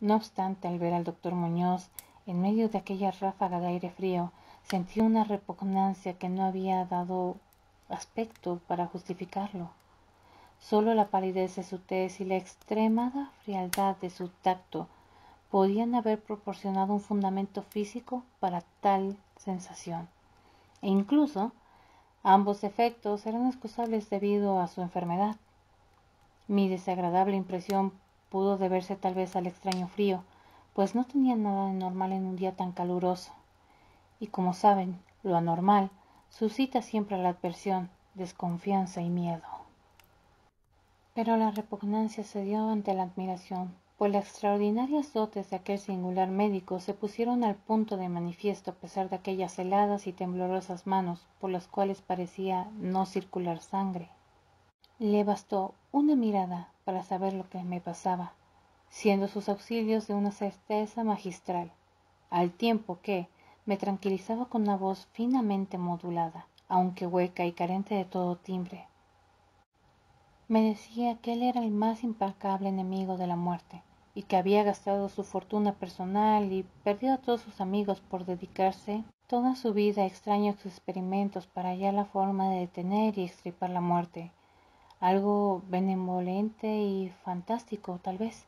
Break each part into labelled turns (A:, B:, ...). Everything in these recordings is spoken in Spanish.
A: No obstante, al ver al doctor Muñoz en medio de aquella ráfaga de aire frío, sentí una repugnancia que no había dado aspecto para justificarlo. Solo la palidez de su tez y la extremada frialdad de su tacto podían haber proporcionado un fundamento físico para tal sensación. E incluso, ambos efectos eran excusables debido a su enfermedad. Mi desagradable impresión pudo deberse tal vez al extraño frío, pues no tenía nada de normal en un día tan caluroso. Y como saben, lo anormal suscita siempre la adversión, desconfianza y miedo. Pero la repugnancia cedió ante la admiración, pues las extraordinarias dotes de aquel singular médico se pusieron al punto de manifiesto a pesar de aquellas heladas y temblorosas manos por las cuales parecía no circular sangre. Le bastó una mirada para saber lo que me pasaba, siendo sus auxilios de una certeza magistral, al tiempo que me tranquilizaba con una voz finamente modulada, aunque hueca y carente de todo timbre. Me decía que él era el más implacable enemigo de la muerte, y que había gastado su fortuna personal y perdido a todos sus amigos por dedicarse toda su vida a extraños experimentos para hallar la forma de detener y extirpar la muerte. Algo benevolente y fantástico, tal vez.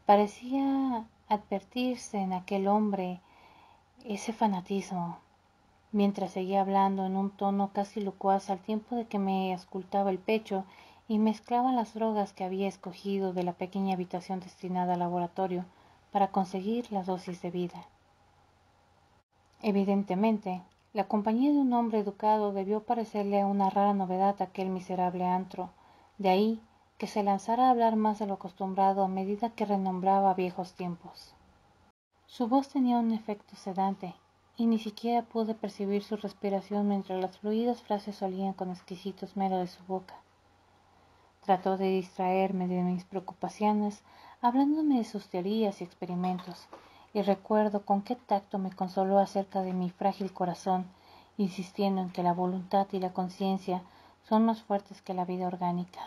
A: Parecía advertirse en aquel hombre ese fanatismo, mientras seguía hablando en un tono casi locuaz al tiempo de que me auscultaba el pecho y mezclaba las drogas que había escogido de la pequeña habitación destinada al laboratorio para conseguir la dosis de vida. Evidentemente, la compañía de un hombre educado debió parecerle una rara novedad a aquel miserable antro, de ahí que se lanzara a hablar más de lo acostumbrado a medida que renombraba viejos tiempos. Su voz tenía un efecto sedante, y ni siquiera pude percibir su respiración mientras las fluidas frases salían con exquisito esmero de su boca. Trató de distraerme de mis preocupaciones, hablándome de sus teorías y experimentos, y recuerdo con qué tacto me consoló acerca de mi frágil corazón, insistiendo en que la voluntad y la conciencia son más fuertes que la vida orgánica.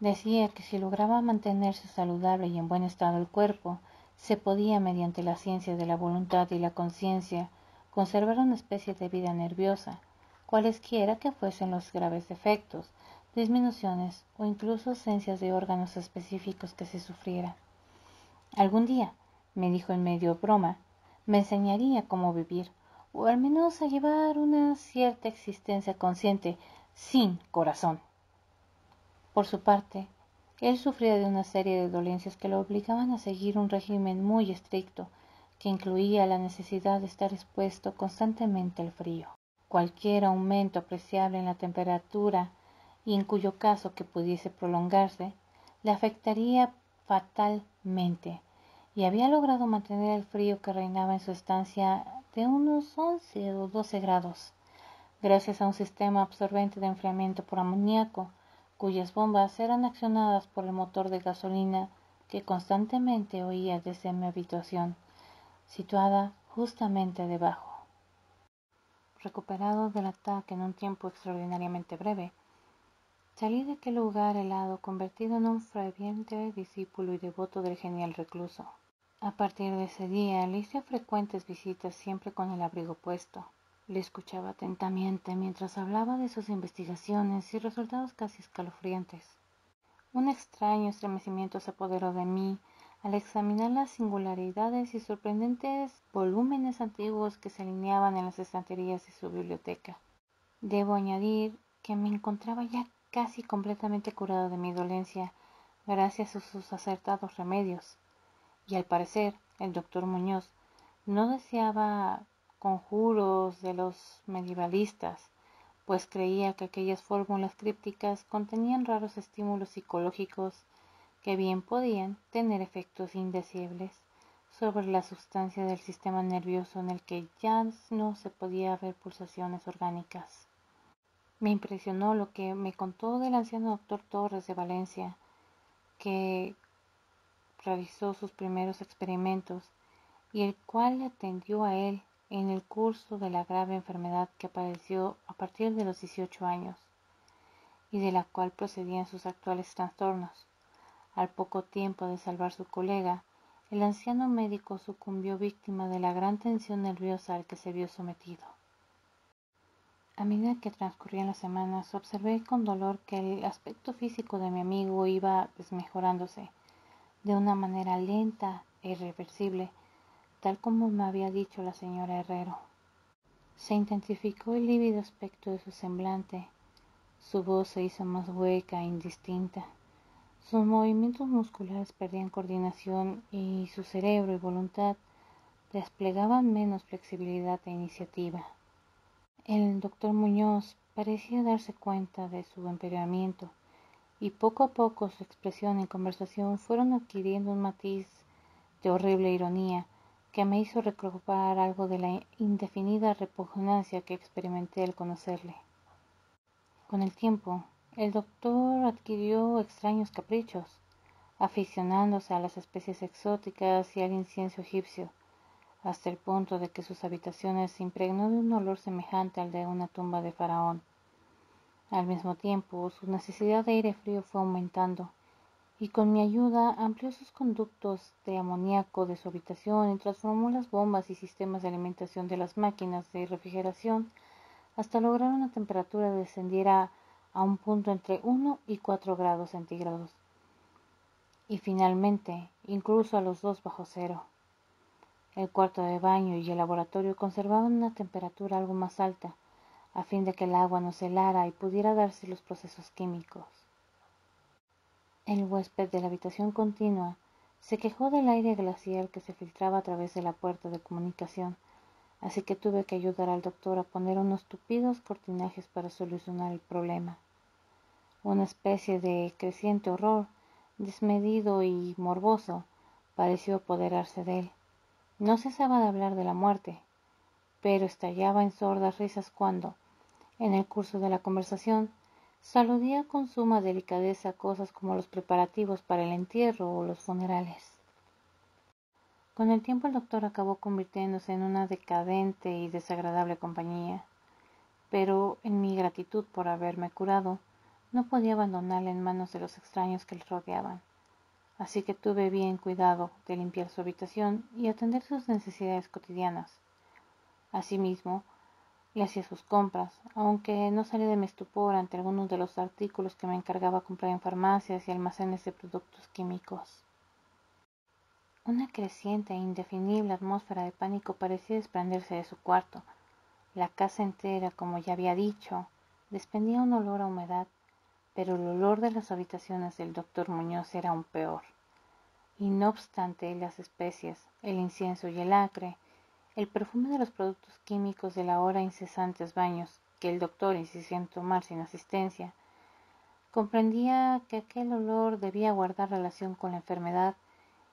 A: Decía que si lograba mantenerse saludable y en buen estado el cuerpo, se podía, mediante la ciencia de la voluntad y la conciencia, conservar una especie de vida nerviosa, cualesquiera que fuesen los graves defectos, disminuciones o incluso ausencias de órganos específicos que se sufrieran. Algún día, me dijo en medio broma, me enseñaría cómo vivir, o al menos a llevar una cierta existencia consciente, sin corazón. Por su parte, él sufría de una serie de dolencias que lo obligaban a seguir un régimen muy estricto, que incluía la necesidad de estar expuesto constantemente al frío. Cualquier aumento apreciable en la temperatura, y en cuyo caso que pudiese prolongarse, le afectaría fatalmente, y había logrado mantener el frío que reinaba en su estancia de unos 11 o 12 grados, gracias a un sistema absorbente de enfriamiento por amoníaco, cuyas bombas eran accionadas por el motor de gasolina que constantemente oía desde mi habitación, situada justamente debajo. Recuperado del ataque en un tiempo extraordinariamente breve, salí de aquel lugar helado convertido en un ferviente discípulo y devoto del genial recluso. A partir de ese día le hice frecuentes visitas siempre con el abrigo puesto. Le escuchaba atentamente mientras hablaba de sus investigaciones y resultados casi escalofriantes. Un extraño estremecimiento se apoderó de mí al examinar las singularidades y sorprendentes volúmenes antiguos que se alineaban en las estanterías de su biblioteca. Debo añadir que me encontraba ya casi completamente curado de mi dolencia gracias a sus acertados remedios, y al parecer el doctor Muñoz no deseaba conjuros de los medievalistas, pues creía que aquellas fórmulas crípticas contenían raros estímulos psicológicos que bien podían tener efectos indecibles sobre la sustancia del sistema nervioso en el que ya no se podía ver pulsaciones orgánicas. Me impresionó lo que me contó del anciano doctor Torres de Valencia, que realizó sus primeros experimentos y el cual le atendió a él en el curso de la grave enfermedad que padeció a partir de los 18 años y de la cual procedían sus actuales trastornos. Al poco tiempo de salvar su colega, el anciano médico sucumbió víctima de la gran tensión nerviosa al que se vio sometido. A medida que transcurrían las semanas, observé con dolor que el aspecto físico de mi amigo iba desmejorándose de una manera lenta e irreversible, tal como me había dicho la señora Herrero. Se intensificó el lívido aspecto de su semblante, su voz se hizo más hueca e indistinta, sus movimientos musculares perdían coordinación y su cerebro y voluntad desplegaban menos flexibilidad e iniciativa. El doctor Muñoz parecía darse cuenta de su empeoramiento y poco a poco su expresión y conversación fueron adquiriendo un matiz de horrible ironía que me hizo recobrar algo de la indefinida repugnancia que experimenté al conocerle. Con el tiempo, el doctor adquirió extraños caprichos, aficionándose a las especies exóticas y al incienso egipcio, hasta el punto de que sus habitaciones se impregnó de un olor semejante al de una tumba de faraón. Al mismo tiempo, su necesidad de aire frío fue aumentando, y con mi ayuda amplió sus conductos de amoníaco de su habitación y transformó las bombas y sistemas de alimentación de las máquinas de refrigeración hasta lograr una temperatura que descendiera a un punto entre 1 y 4 grados centígrados, y finalmente incluso a los 2 bajo cero. El cuarto de baño y el laboratorio conservaban una temperatura algo más alta, a fin de que el agua no se helara y pudiera darse los procesos químicos. El huésped de la habitación continua se quejó del aire glacial que se filtraba a través de la puerta de comunicación, así que tuve que ayudar al doctor a poner unos tupidos cortinajes para solucionar el problema. Una especie de creciente horror, desmedido y morboso, pareció apoderarse de él. No cesaba de hablar de la muerte, pero estallaba en sordas risas cuando, en el curso de la conversación, saludía con suma delicadeza cosas como los preparativos para el entierro o los funerales. Con el tiempo el doctor acabó convirtiéndose en una decadente y desagradable compañía, pero en mi gratitud por haberme curado, no podía abandonarle en manos de los extraños que le rodeaban, así que tuve bien cuidado de limpiar su habitación y atender sus necesidades cotidianas. Asimismo, le hacía sus compras, aunque no salí de mi estupor ante algunos de los artículos que me encargaba comprar en farmacias y almacenes de productos químicos. Una creciente e indefinible atmósfera de pánico parecía desprenderse de su cuarto. La casa entera, como ya había dicho, despedía un olor a humedad, pero el olor de las habitaciones del doctor Muñoz era aún peor. Y no obstante las especias, el incienso y el acre, el perfume de los productos químicos de la hora incesantes baños que el doctor insistía en tomar sin asistencia, comprendía que aquel olor debía guardar relación con la enfermedad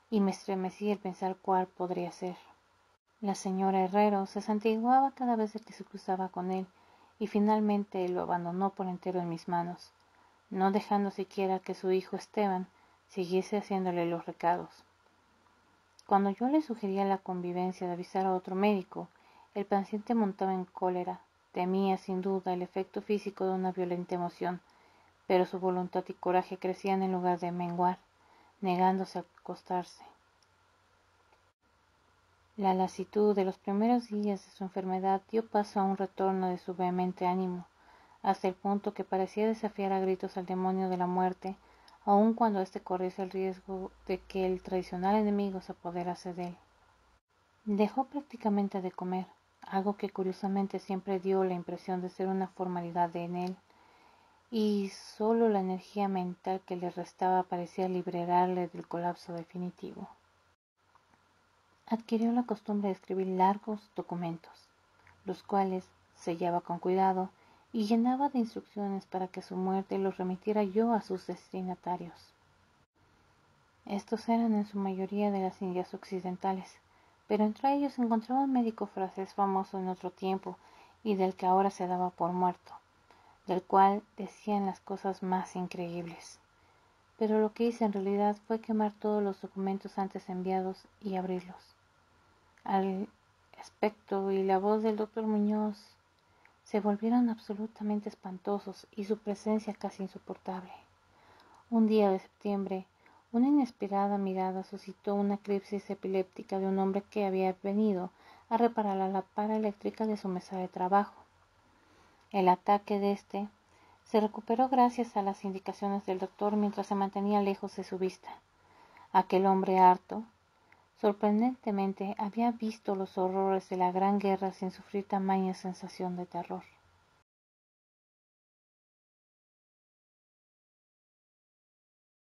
A: y me estremecía el pensar cuál podría ser. La señora Herrero se santiguaba cada vez que se cruzaba con él y finalmente lo abandonó por entero en mis manos, no dejando siquiera que su hijo Esteban siguiese haciéndole los recados. Cuando yo le sugería la convivencia de avisar a otro médico, el paciente montaba en cólera, temía sin duda el efecto físico de una violenta emoción, pero su voluntad y coraje crecían en lugar de menguar, negándose a acostarse. La lasitud de los primeros días de su enfermedad dio paso a un retorno de su vehemente ánimo, hasta el punto que parecía desafiar a gritos al demonio de la muerte, aun cuando éste corriese el riesgo de que el tradicional enemigo se apoderase de él. Dejó prácticamente de comer, algo que curiosamente siempre dio la impresión de ser una formalidad en él, y solo la energía mental que le restaba parecía liberarle del colapso definitivo. Adquirió la costumbre de escribir largos documentos, los cuales sellaba con cuidado y llenaba de instrucciones para que a su muerte los remitiera yo a sus destinatarios. Estos eran en su mayoría de las Indias occidentales, pero entre ellos se encontraba un médico francés famoso en otro tiempo y del que ahora se daba por muerto, del cual decían las cosas más increíbles. Pero lo que hice en realidad fue quemar todos los documentos antes enviados y abrirlos. Al aspecto y la voz del doctor Muñoz se volvieron absolutamente espantosos y su presencia casi insoportable. Un día de septiembre, Una inesperada mirada suscitó una crisis epiléptica de un hombre que había venido a reparar la lámpara eléctrica de su mesa de trabajo. El ataque de este se recuperó gracias a las indicaciones del doctor mientras se mantenía lejos de su vista. Aquel hombre harto, sorprendentemente, había visto los horrores de la Gran Guerra sin sufrir tamaña sensación de terror.